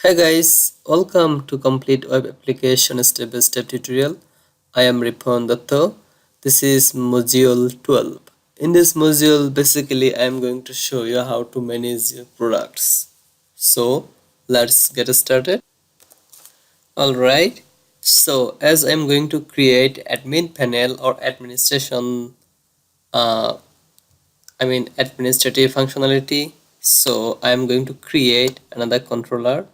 Hey guys, welcome to Complete Web Application Step-by-Step tutorial. I am Ripon Datta. This is module 12. In this module, basically I am going to show you how to manage your products. So let's get started. Alright, so as I am going to create admin panel or administration, uh, administrative functionality. So I am going to create another controller.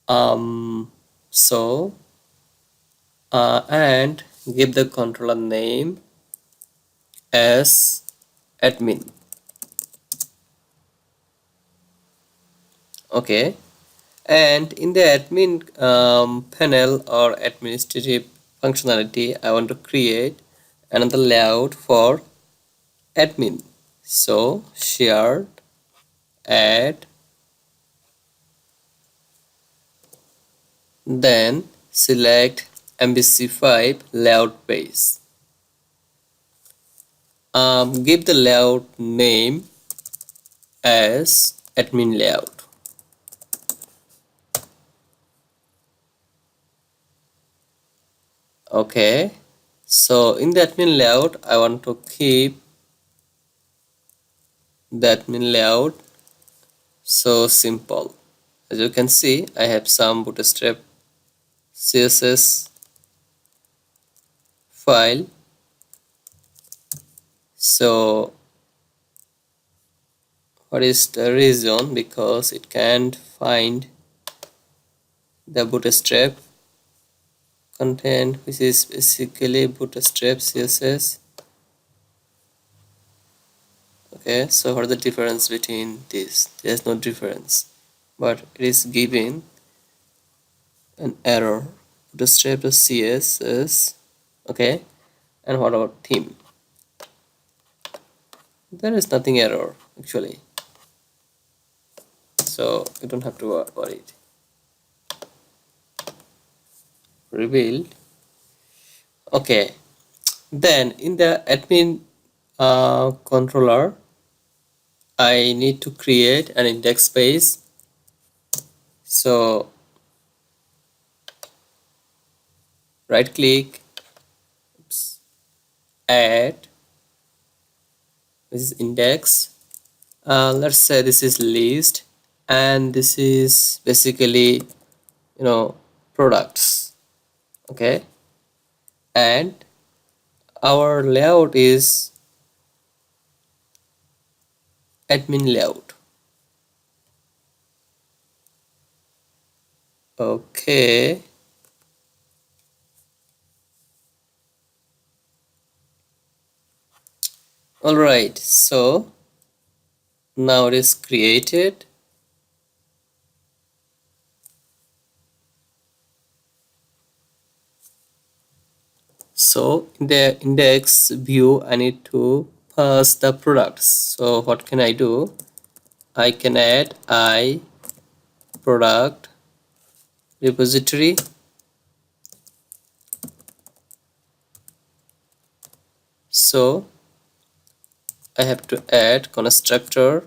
Um, so and give the controller name as admin. Okay, and in the admin panel or administrative functionality, I want to create another layout for admin. So shared add, then select MVC5 layout base. Give the layout name as admin layout. Okay, so in the admin layout I want to keep the admin layout so simple. As you can see, I have some bootstrap CSS file. So what is the reason? Because it can't find the bootstrap content, which is basically bootstrap CSS. Okay, so what is the difference between this? There's no difference, but it is giving an error. Bootstrap CSS. Okay, and what about theme? There is nothing error actually, so you don't have to worry. Revealed. Okay, then in the admin controller I need to create an index page. So right click, add, this is index. Let's say this is list, and this is basically products. Okay, and our layout is admin layout. Okay, all right, so now it is created. So in the index view I need to pass the products. So what can I do? I can add I product repository. So I have to add constructor.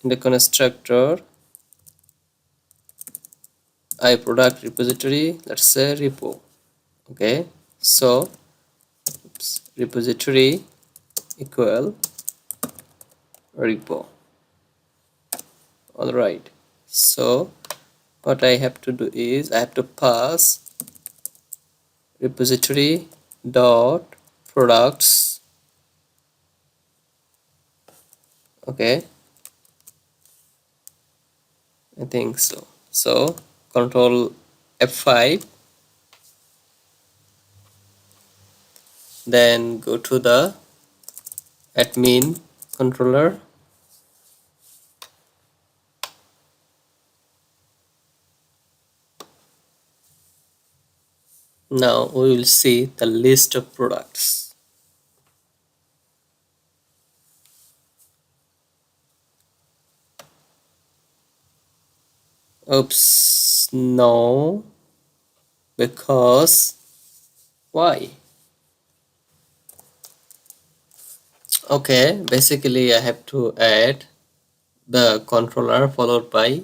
In the constructor I product repository, let's say repo. Okay, so repository equal repo. All right, so what I have to do is I have to pass repository dot products. Okay, I think so. So control F5, then go to the admin controller. Now we will see the list of products. Oops, no, because why? Okay, basically I have to add the controller followed by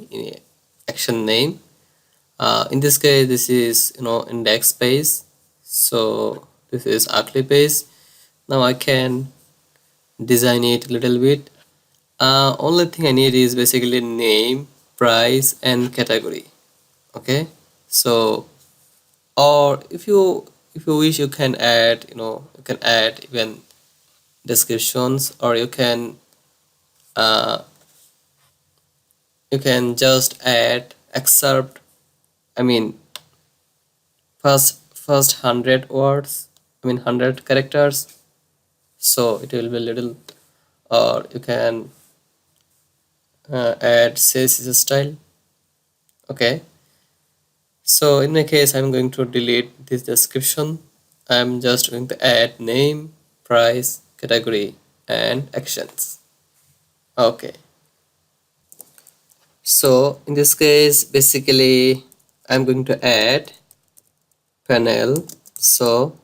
action name. In this case, this is index page, so this is ugly page. Now I can design it a little bit. Only thing I need is basically name, price, and category. Okay, so or if you wish, you can add you can add even descriptions, or uh, you can just add excerpt. I mean, first 100 words, I mean 100 characters, so it will be a little. Or you can add CSS style. Okay, so in my case, I'm going to delete this description. I'm just going to add name, price, category, and actions. Okay, so in this case, basically I'm going to add panel. So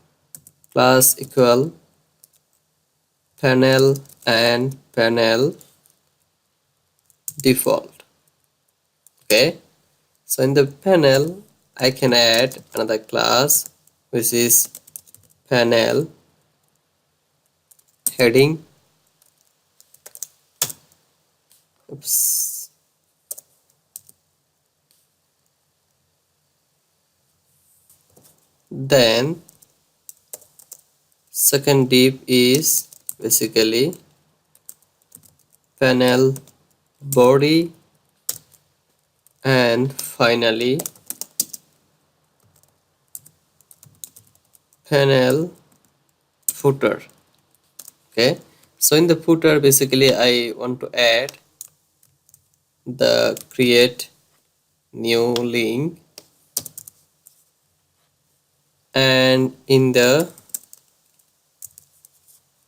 class equal panel and panel default. Okay, so in the panel I can add another class which is panel heading. Oops. Then second div is basically panel body, and finally panel footer. Okay, so in the footer, basically I want to add the create new link, and in the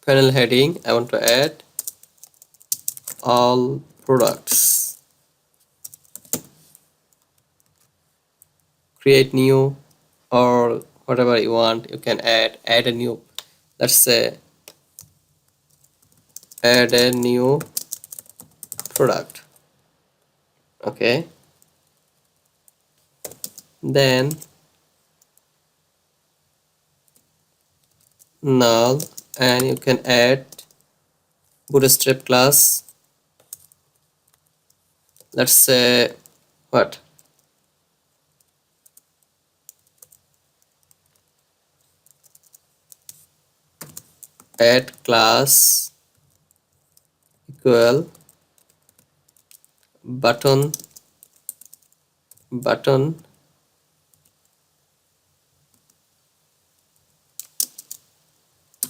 panel heading I want to add all products. Create new, or whatever you want, you can add a new, let's say add a new product. Okay, then null, and you can add bootstrap class, let's say what, add class equal button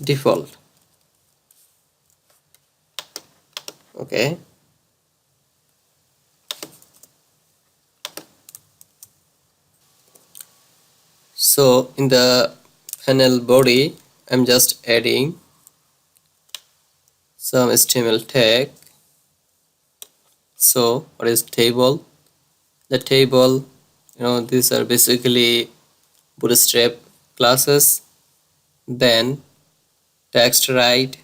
default. Okay, so in the panel body I'm just adding some HTML tag. So what is table? The table, these are basically bootstrap classes. Then text right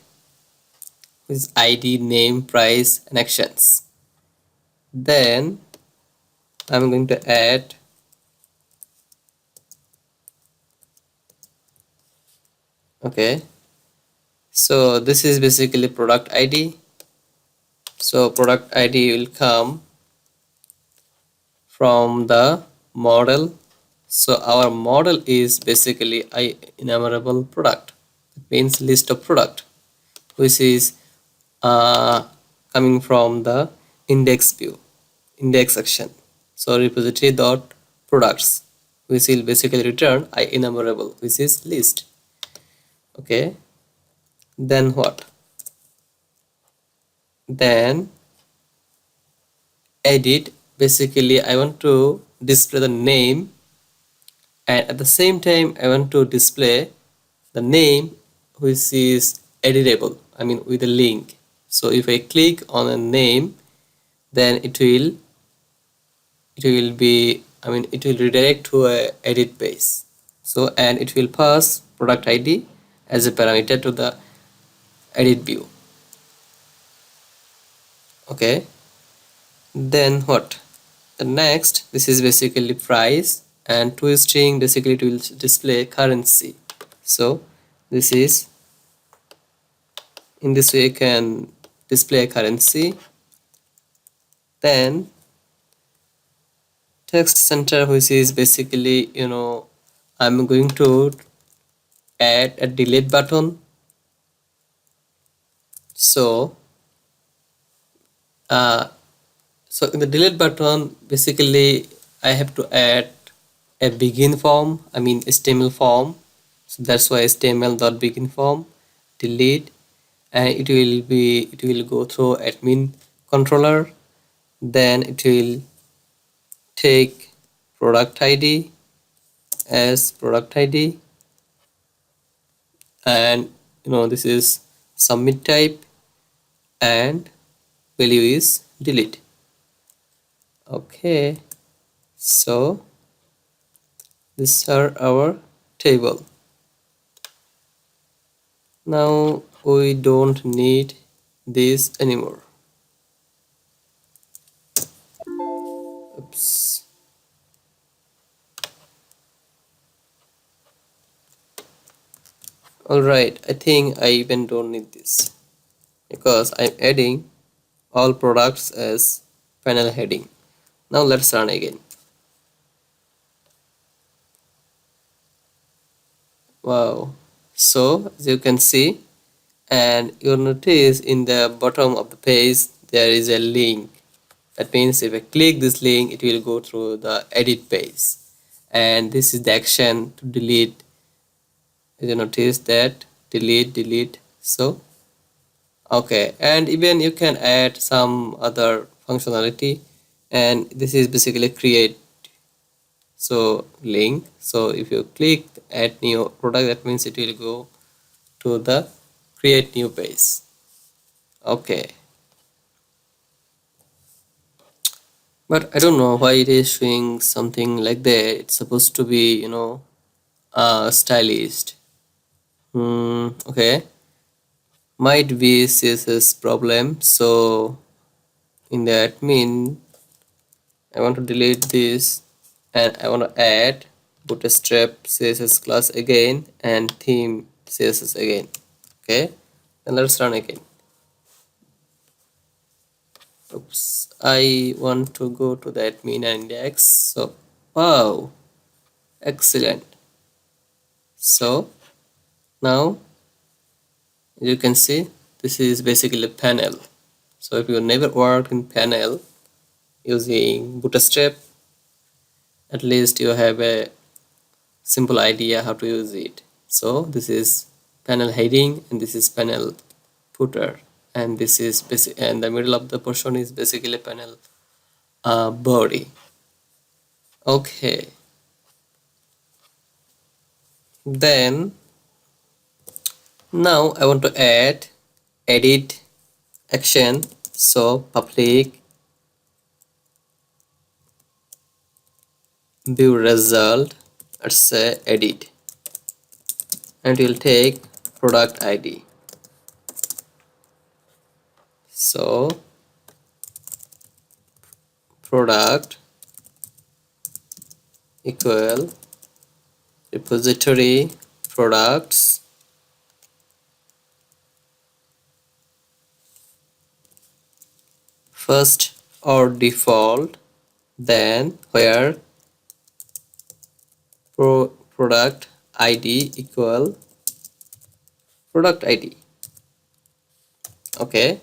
with ID, name, price, and actions. Then I'm going to add okay, so this is basically product ID. So product ID will come from the model. So our model is basically enumerable product. It means list of product, which is uh, coming from the index view, index section. So repository dot products, which will basically return enumerable, which is list. Okay, then what? Then edit, basically I want to display the name, and at the same time I want to display the name which is editable, I mean with a link. So if I click on a name, then it will be, I mean it will redirect to a edit page. So and it will pass product ID as a parameter to the edit view. Okay, then what? The next, this is basically price, and to string basically it will display currency. So this is, in this way you can display a currency. Then text center, which is basically, I'm going to add a delete button. So uh, so in the delete button, basically I have to add a begin form, I mean HTML form. So that's why HTML.begin form delete, and it will go through admin controller. Then it will take product ID as product ID, and this is submit type, and value is delete. Okay, so these are our table. Now we don't need this anymore. Oops. Alright, I think I even don't need this because I'm adding all products as panel heading. Now let's run again. Wow. So as you can see, and you'll notice in the bottom of the page there is a link. That means if I click this link, it will go through the edit page, and this is the action to delete. You notice that delete. So okay, and even you can add some other functionality, and this is basically create. So link, so if you click add new product, that means it will go to the create new page. Okay, but I don't know why it is showing something like that. It's supposed to be, stylized. Okay, might be CSS problem. So in the admin, I want to delete this, and I want to add bootstrap CSS class again and theme CSS again. Okay, and let's run again. Oops, I want to go to the admin and index. So wow, excellent. So now you can see this is basically a panel. So if you never worked in panel using bootstrap, at least you have a simple idea how to use it. So this is panel heading, and this is panel footer, and this is basic, and the middle of the portion is basically panel body. Okay, then now I want to add edit action. So public view result, let's say edit, and we'll take product ID. So product equal repository products first or default, then where product ID equal product ID. Okay,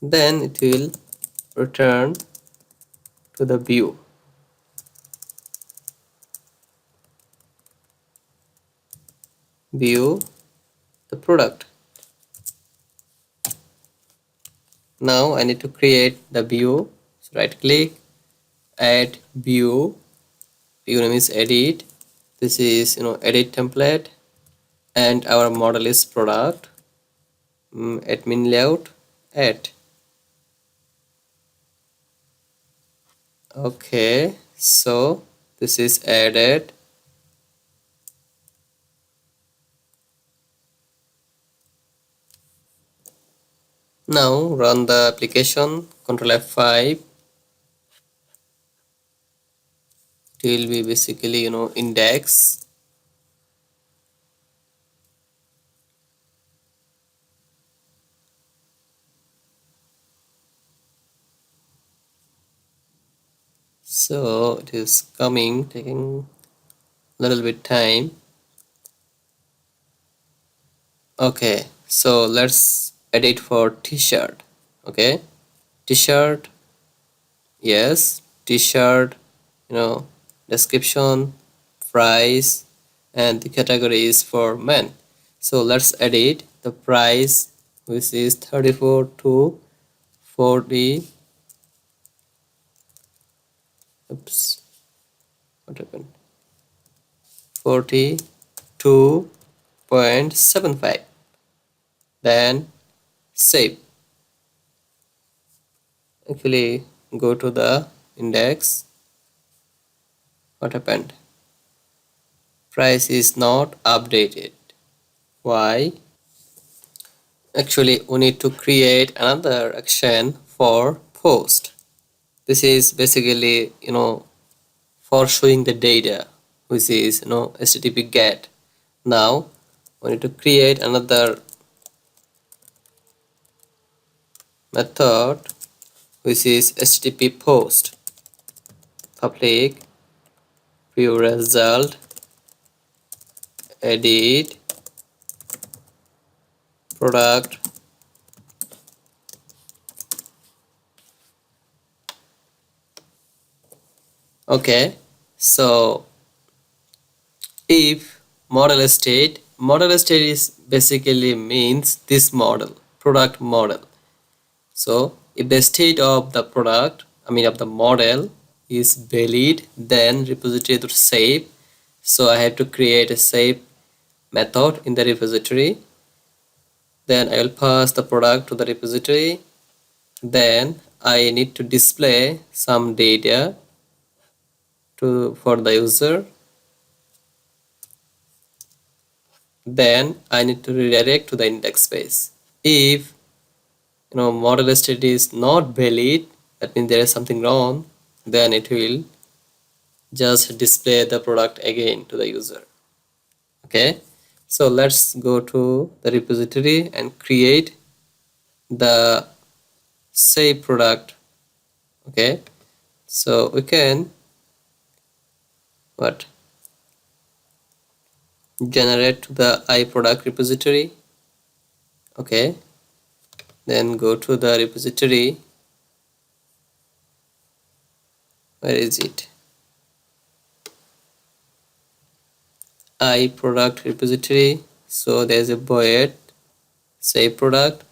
then it will return to the view the product. Now I need to create the view. So right click, add view name is edit. This is edit template, and our model is product. Admin layout add. Okay, so this is added. Now run the application, Ctrl F5. it will be basically index. So it is coming, taking a little bit time. Okay, so let's edit for t-shirt. Okay, t-shirt, yes, t-shirt, description, price, and the category is for men. So let's edit the price, which is 34 to 40. Oops, what happened? 42.75. Then save. Actually, go to the index. What happened? Price is not updated. Why? Actually, we need to create another action for post. This is basically for showing the data, which is HTTP GET. Now we need to create another method, which is HTTP post public view result edit product. Okay, so if model state is basically means this model, product model. So if the state of the product, of the model is valid, then repository to save. So I have to create a save method in the repository. Then I will pass the product to the repository. Then I need to display some data for the user. Then I need to redirect to the index page. If model state is not valid, that means there is something wrong, then it will just display the product again to the user. Okay, so let's go to the repository and create the save product. Okay, so we can generate to the iProduct repository. Okay, then go to the repository. Where is it? iProduct repository. So there's a void save product.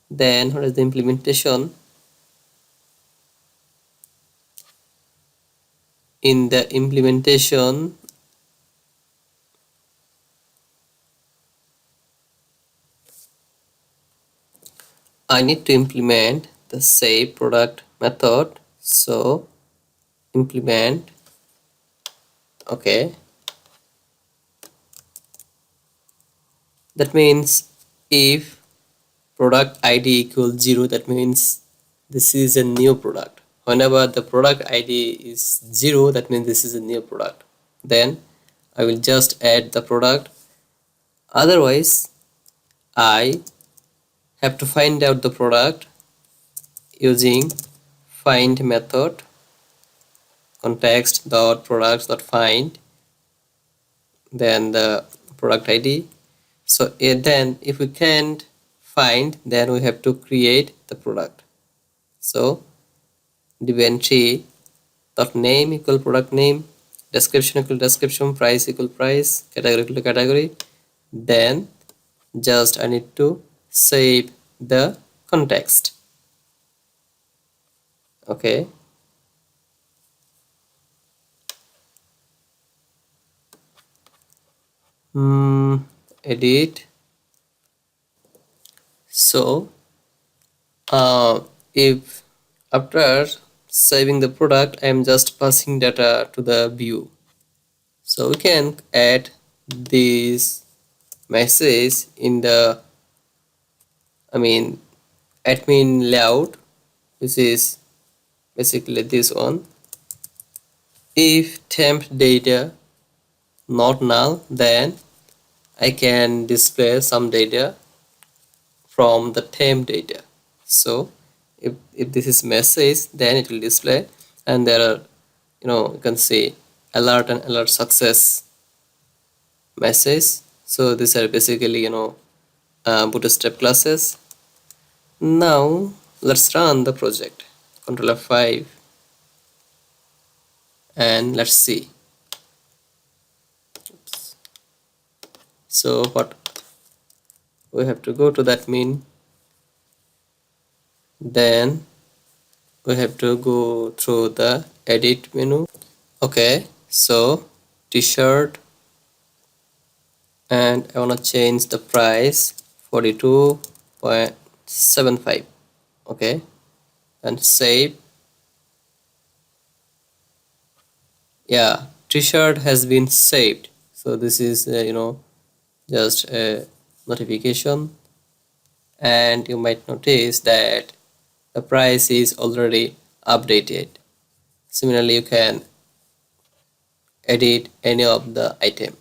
Then what is the implementation? In the implementation, I need to implement the save product method. So implement. Okay, that means if product ID equals 0, that means this is a new product. Whenever the product ID is 0, that means this is a new product. Then I will just add the product. Otherwise I have to find out the product using find method, context dot products dot find, then the product ID. So then if we can't find, then we have to create the product. So div entry dot name equal product name, description equal description, price equal price, category equal category. Then just I need to save the context. Okay, edit. So if after saving the product I am just passing data to the view, so we can add this message in the admin layout, which is basically this one. If temp data not null, then I can display some data from the temp data. So if this is message, then it will display, and there are, you can see alert and alert success message. So these are basically, bootstrap classes. Now let's run the project. Control F5 and let's see. So what we have to go to that mean, then we have to go through the edit menu. Okay, so t-shirt, and I want to change the price 42.75. okay, and save. Yeah, t-shirt has been saved. So this is just a notification, and you might notice that the price is already updated. Similarly, you can edit any of the item.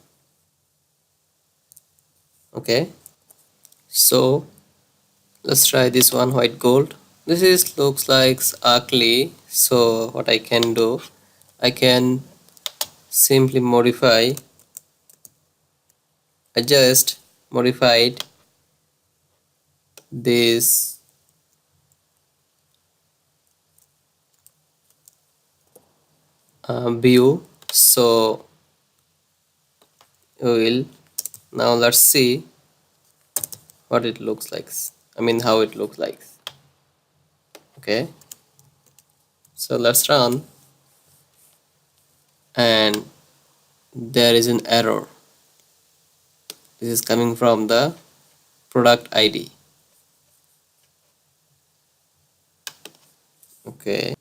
Okay, so let's try this one, white gold. This is looks like ugly. So what I can do, I can simply modify, adjust, modified this view. So we will now, let's see what it looks like. I mean how it looks like. Okay, so let's run, and there is an error. This is coming from the product ID. Okay,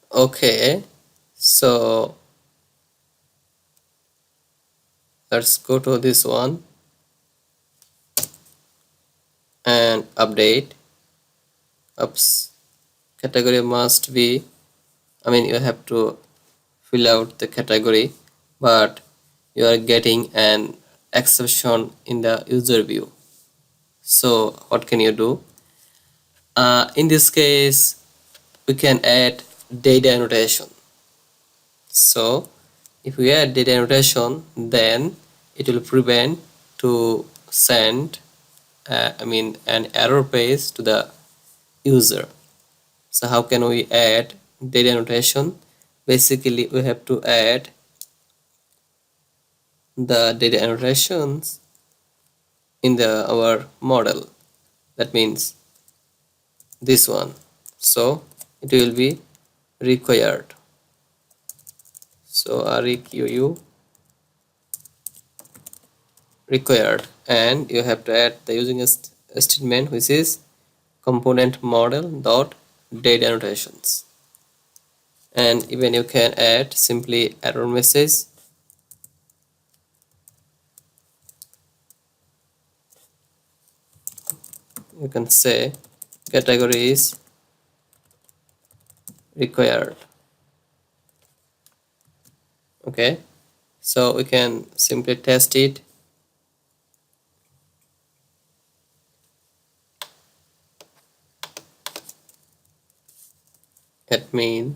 okay, so let's go to this one and update. Oops, category must be, I mean you have to fill out the category, but you are getting an exception in the user view. So what can you do? In this case, we can add data annotation. So if we add data annotation, then it will prevent to send an error page to the user. So how can we add data annotation? Basically we have to add the data annotations in our model. That means this one. So it will be required. So requ required, and you have to add the using a statement which is component model dot data annotations, and even you can add simply error message. You can say category is required. Okay, so we can simply test it. Admin,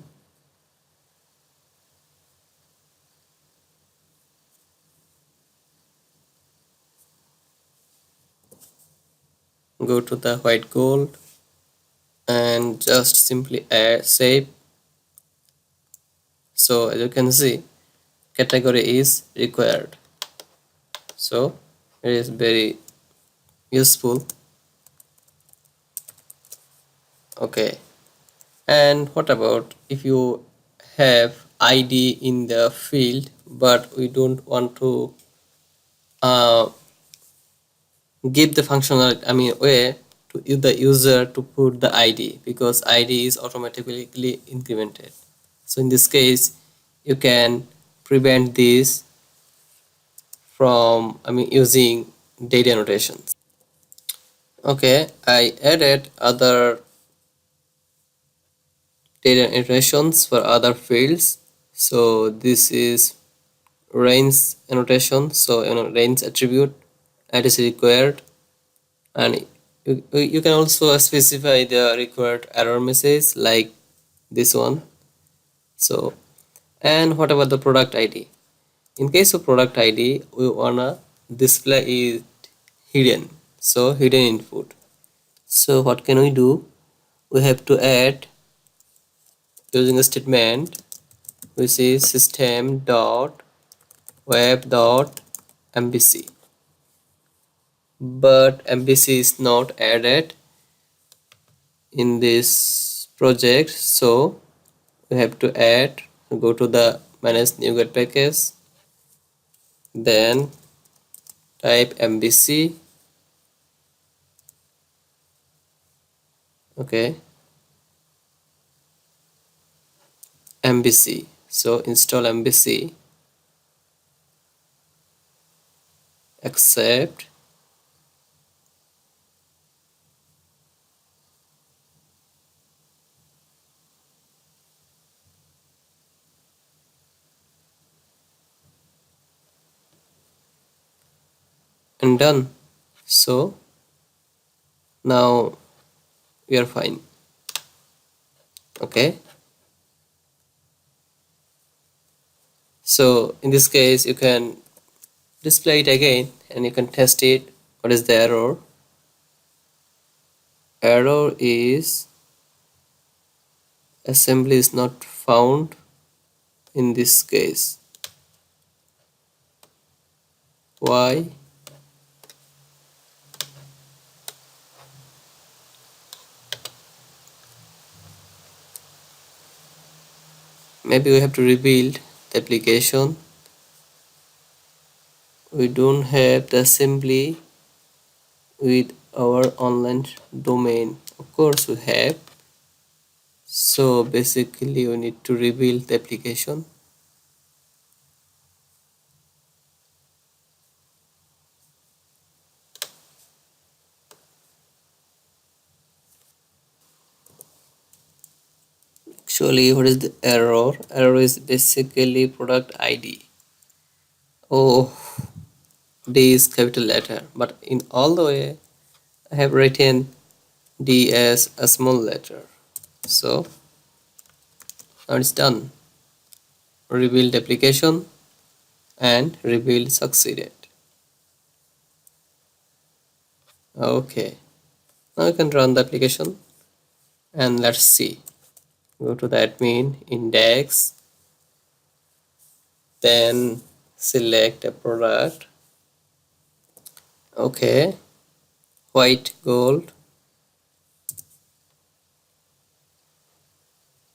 go to the white gold and just simply add save. So as you can see, category is required. So it is very useful. Okay, and what about if you have ID in the field, but we don't want to give the functional, way to the user to put the ID, because ID is automatically incremented. So in this case you can prevent this from using data annotations. Okay, I added other data annotations for other fields. So this is range annotation, so range attribute that is required, and you can also specify the required error message like this one. So, and what about the product ID? In case of product ID, we wanna display it hidden, so hidden input. So what can we do? We have to add using a statement which is system dot web dot MVC, but MVC is not added in this project, so we have to add. Go to the manage NuGet package, then type MVC. Okay, MVC, so install MVC, accept, and done. So now we are fine. Okay, so in this case you can display it again and you can test it. What is the error? Error is assembly is not found in this case. Why? Maybe we have to rebuild the application. We don't have the assembly with our online domain. Of course we have. So basically we need to rebuild the application. Actually, what is the error? Error is basically product ID. Oh, D is capital letter, but in all the way I have written D as a small letter. So now it's done. Rebuild application, and rebuild succeeded. Okay, now you can run the application and let's see. Go to the admin index, then select a product. Okay, white gold.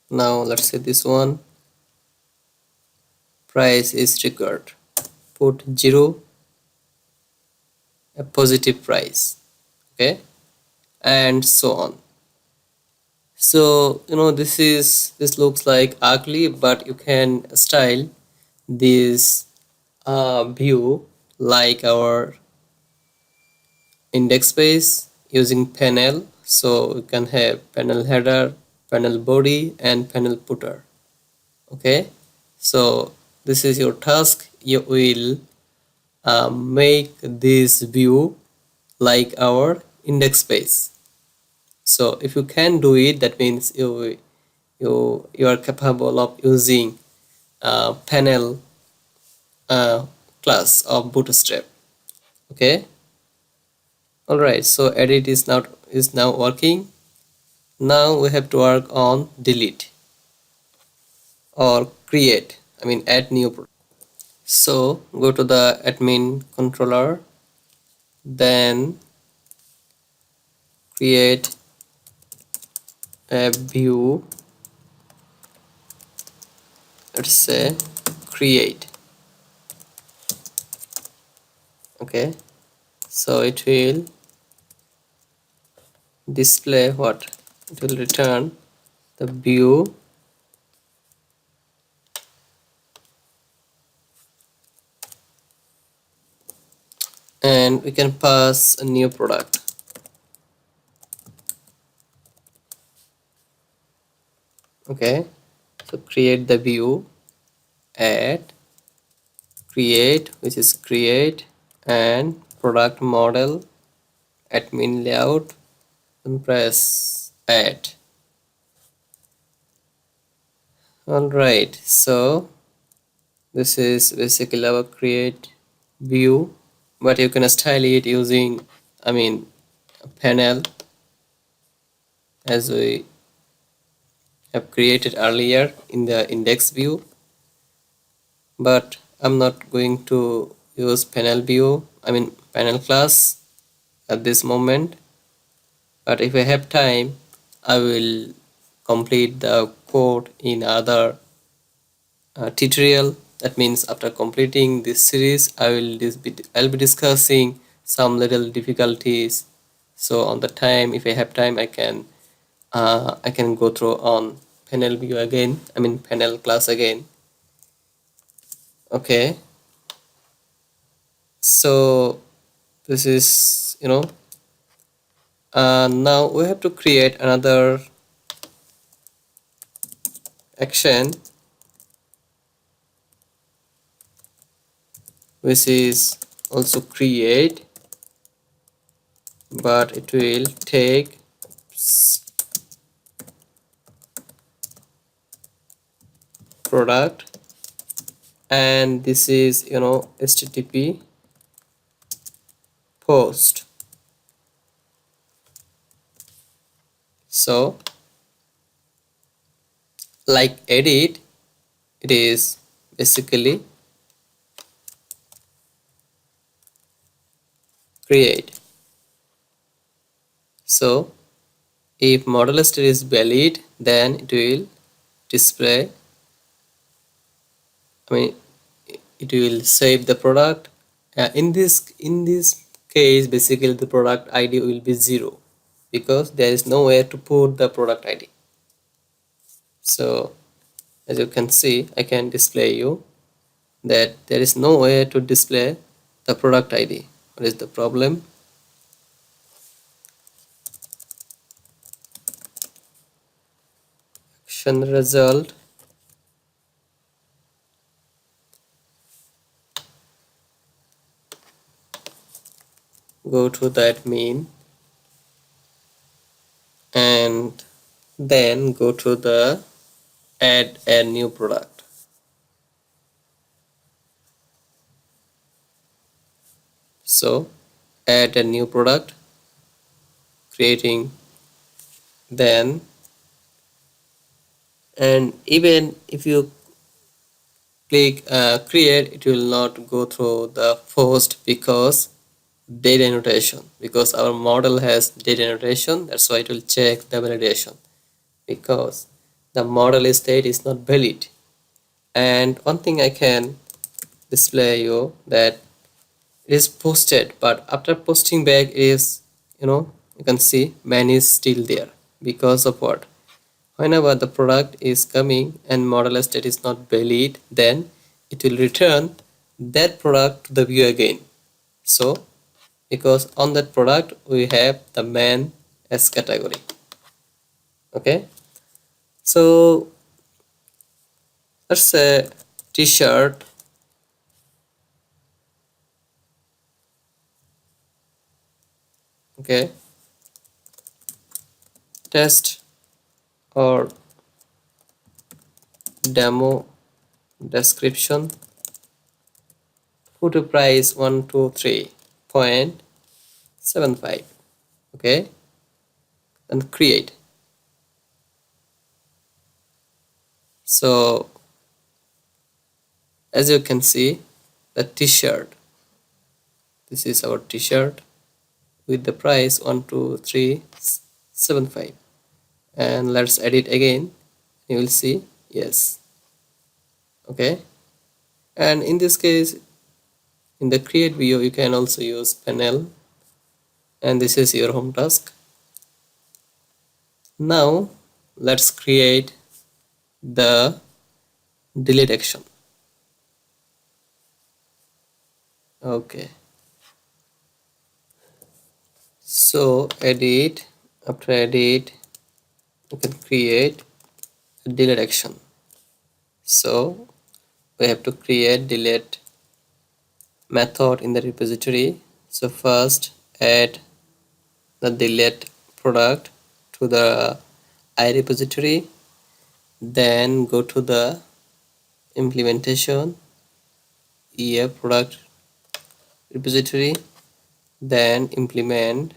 Now let's say this one. Price is required. Put 0, a positive price. Okay, and so on. So this looks like ugly, but you can style this view like our index page using panel. So you can have panel header, panel body, and panel footer. Okay, so this is your task. You will make this view like our index page. So if you can do it, that means you are capable of using panel class of Bootstrap. Okay, all right, so edit is now working. Now we have to work on delete or create, add new product. So go to the admin controller, then create a view. Let's say create. Okay, so it will display what? It will return the view and we can pass a new product. Okay, so create the view, add, create, which is create, and product model, admin layout, and press add. Alright, so this is basically our create view, but you can style it using, a panel as we have created earlier in the index view, but I'm not going to use panel view, panel class at this moment. But if I have time, I will complete the code in other tutorial. That means after completing this series, I'll be discussing some little difficulties. So on the time, if I have time, I can go through on panel view again. Panel class again. Okay. So this is now we have to create another action, which is also create, but it will take product, and this is http post. So like edit, it is basically create. So if model state is valid, then it will display, I mean it will save the product. In this case, basically the product ID will be 0 because there is nowhere to put the product ID. So as you can see, I can display you that there is nowhere to display the product ID. What is the problem? Action result, go to the admin and then go to the add a new product. So add a new product, creating, then, and even if you click create, it will not go through the first because date annotation, because our model has date annotation. That's why it will check the validation because the model state is not valid. And one thing I can display you that it is posted, but after posting back is you can see man is still there because of what? Whenever the product is coming and model state is not valid, then it will return that product to the view again. So because on that product we have the man as category. Okay, so let's say t-shirt. Okay, test or demo description, put a price 123.75. okay, and create. So as you can see, the t-shirt, this is our t-shirt with the price 123.75, and let's edit again. You will see, yes. Okay, and in this case, in the create view, you can also use panel, and this is your home task. Now let's create the delete action. Okay, so edit, after edit you can create a delete action. So we have to create delete method in the repository. So first add the delete product to the I repository, then go to the implementation EF product repository, then implement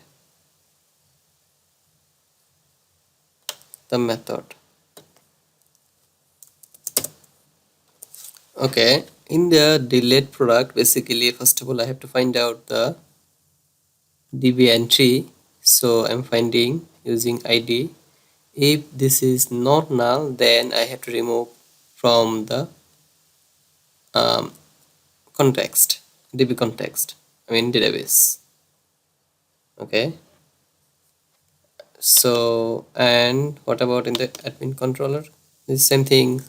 the method. Okay, in the delete product, basically first of all I have to find out the DB entry. So I'm finding using ID. If this is not null, then I have to remove from the um, context, DB context, I mean database. Okay, so and what about in the admin controller? The same thing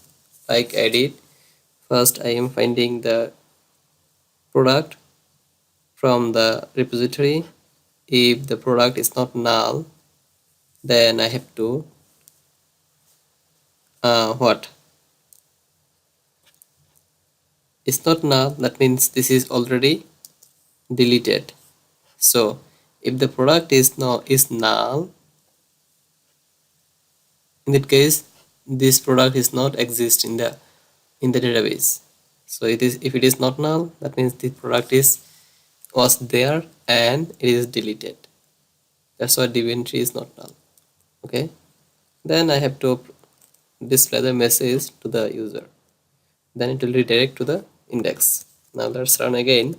like edit. First I am finding the product from the repository. If the product is not null, then I have to what it's not null, that means this is already deleted. So if the product is null, in that case this product is not exist in the database. So it is, if it is not null, that means the product is was there and it is deleted. That's why the entry is not null. Okay, then I have to display the message to the user, then it will redirect to the index. Now let's run again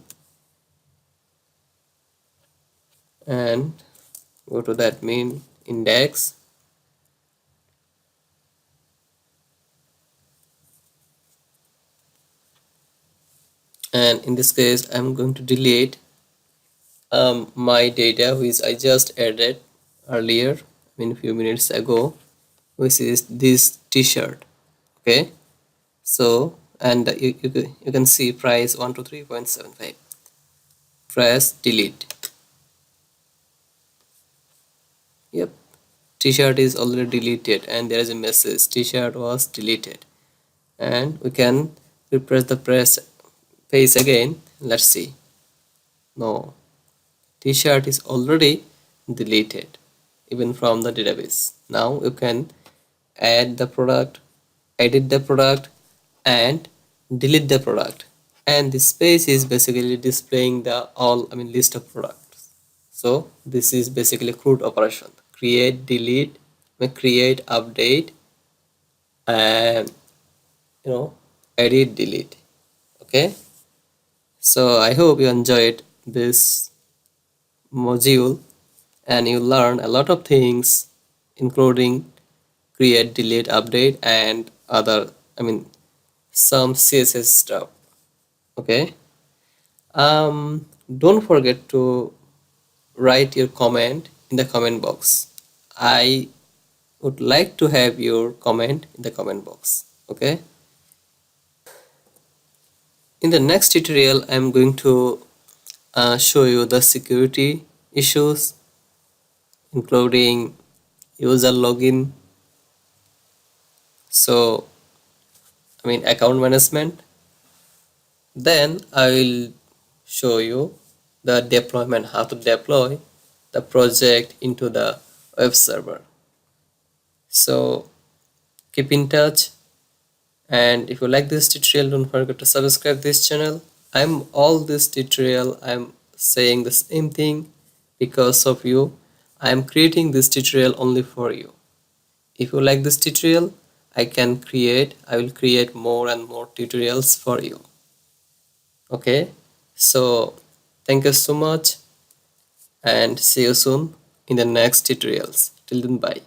and go to the admin index, and in this case I'm going to delete my data which I just added earlier, I mean a few minutes ago, which is this t-shirt. Okay, so and you can see price 123.75. Press delete. Yep, t-shirt is already deleted and there is a message t-shirt was deleted. And we can refresh the page again. Let's see. No, t-shirt is already deleted even from the database. Now you can add the product, edit the product, and delete the product, and this page is basically displaying the all, I mean list of products. So this is basically CRUD operation: create, delete, create, update, and edit, delete. Okay, so I hope you enjoyed this module and you learn a lot of things, including create, delete, update, and other, I mean some CSS stuff. Okay, don't forget to write your comment in the comment box. I would like to have your comment in the comment box. Okay, in the next tutorial I'm going to show you the security issues, including user login, so I mean account management. Then I will show you the deployment, how to deploy the project into the web server. So keep in touch, and if you like this tutorial, don't forget to subscribe this channel. I'm all this tutorial I'm saying the same thing because of you. I'm creating this tutorial only for you. If you like this tutorial, I will create more and more tutorials for you. Okay, so thank you so much and see you soon in the next tutorials. Till then, bye.